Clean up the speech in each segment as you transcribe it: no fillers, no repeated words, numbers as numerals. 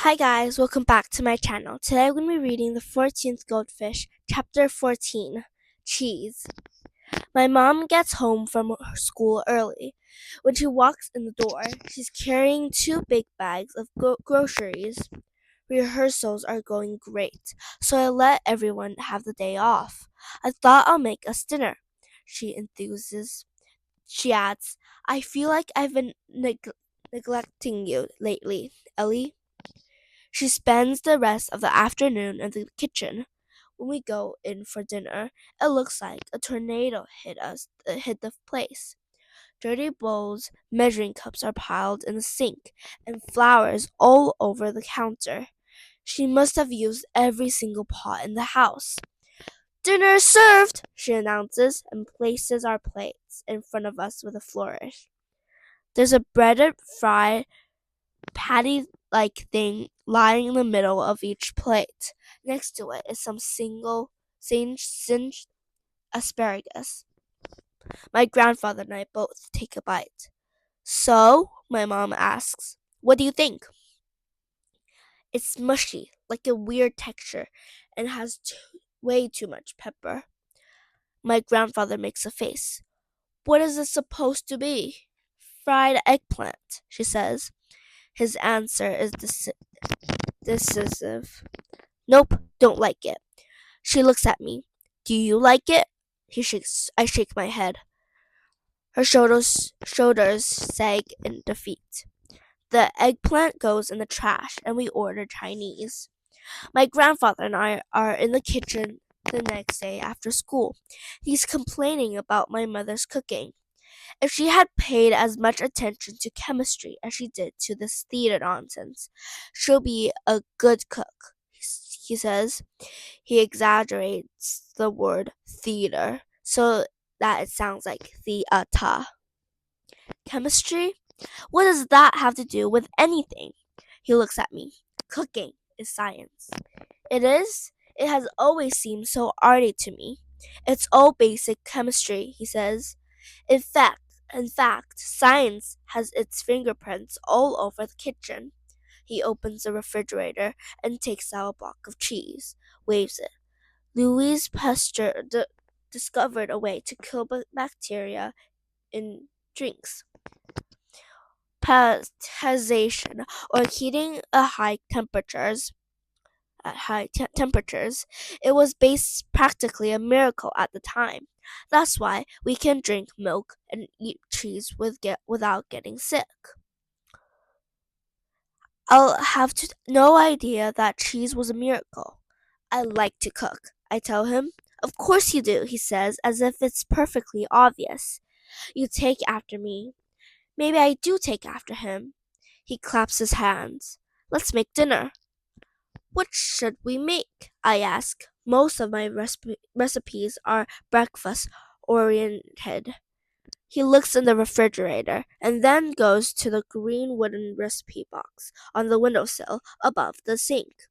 Hi guys, welcome back to my channel. Today I'm going to be reading the 14th Goldfish, Chapter 14, Cheese. My mom gets home from her school early. When she walks in the door, she's carrying two big bags of groceries. Rehearsals are going great, so I let everyone have the day off. I thought I'll make us dinner, she enthuses. She adds, I feel like I've been neglecting you lately, Ellie. She spends the rest of the afternoon in the kitchen. When we go in for dinner, it looks like a tornado hit the place. Dirty bowls, measuring cups are piled in the sink, and flowers all over the counter. She must have used every single pot in the house. Dinner is served, she announces, and places our plates in front of us with a flourish. There's a breaded fry patty like thing lying in the middle of each plate. Next to it is some singed asparagus. My grandfather and I both take a bite. So, my mom asks, what do you think? It's mushy, like a weird texture, and has way too much pepper. My grandfather makes a face. What is it supposed to be? Fried eggplant, she says. His answer is decisive. Nope, don't like it. She looks at me. Do you like it? I shake my head. Her shoulders sag in defeat. The eggplant goes in the trash and we order Chinese. My grandfather and I are in the kitchen the next day after school. He's complaining about my mother's cooking. If she had paid as much attention to chemistry as she did to this theater nonsense, she'll be a good cook, he says. He exaggerates the word theater so that it sounds like theater. Chemistry? What does that have to do with anything? He looks at me. Cooking is science. It is? It has always seemed so arty to me. It's all basic chemistry, he says. In fact, science has its fingerprints all over the kitchen. He opens the refrigerator and takes out a block of cheese, waves it. Louis Pasteur discovered a way to kill bacteria in drinks. Pasteurization, or heating at temperatures, it was practically a miracle at the time. That's why we can drink milk and eat cheese without getting sick. I'll have no idea that cheese was a miracle. I like to cook, I tell him. Of course you do, he says, as if it's perfectly obvious. You take after me. Maybe I do take after him. He claps his hands. Let's make dinner. What should we make? I ask. Most of my recipes are breakfast oriented. He looks in the refrigerator and then goes to the green wooden recipe box on the windowsill above the sink.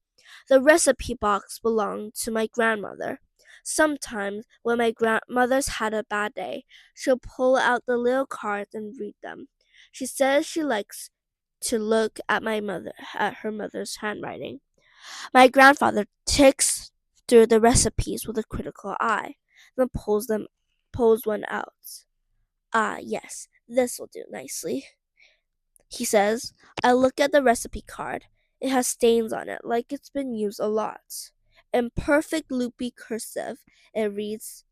The recipe box belonged to my grandmother. Sometimes, when my grandmother's had a bad day, she'll pull out the little cards and read them. She says she likes to look at her mother's handwriting. My grandfather ticks through the recipes with a critical eye, then pulls one out. Ah, yes, this will do nicely, he says. I look at the recipe card. It has stains on it, like it's been used a lot. In perfect loopy cursive, it reads,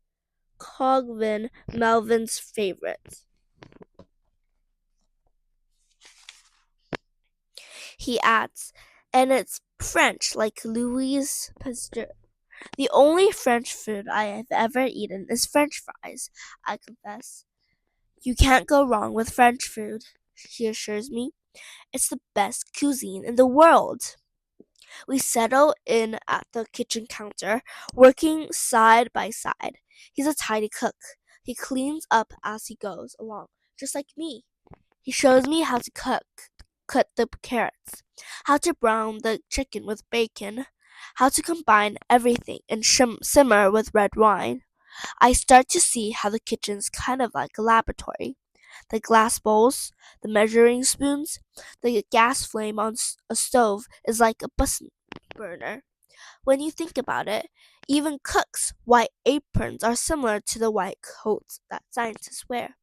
Cogvin, Melvin's favorite. He adds, and it's French, like Louis Pasteur. The only French food I have ever eaten is French fries, I confess. You can't go wrong with French food, he assures me. It's the best cuisine in the world. We settle in at the kitchen counter, working side by side. He's a tidy cook. He cleans up as he goes along, just like me. He shows me how to cut the carrots, how to brown the chicken with bacon, how to combine everything and simmer with red wine. I start to see how the kitchen's kind of like a laboratory. The glass bowls, the measuring spoons, the gas flame on a stove is like a bus burner. When you think about it, even cooks' white aprons are similar to the white coats that scientists wear.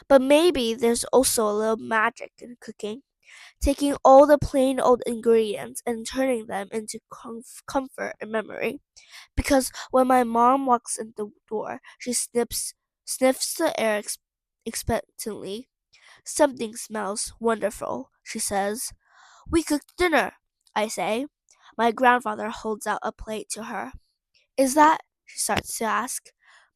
But maybe there's also a little magic in cooking, taking all the plain old ingredients and turning them into comfort and memory. Because when my mom walks in the door, she sniffs the air expectantly. Something smells wonderful, she says. We cooked dinner, I say. My grandfather holds out a plate to her. Is that? She starts to ask.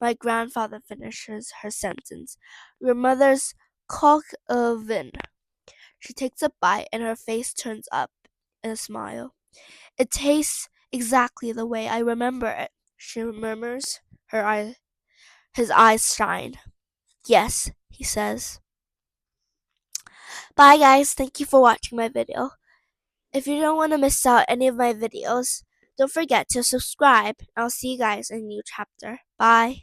My grandfather finishes her sentence. Your mother's cock oven. She takes a bite and her face turns up in a smile. It tastes exactly the way I remember it, she murmurs. His eyes shine. Yes, he says. Bye guys, thank you for watching my video. If you don't want to miss out any of my videos, don't forget to subscribe. I'll see you guys in a new chapter. Bye.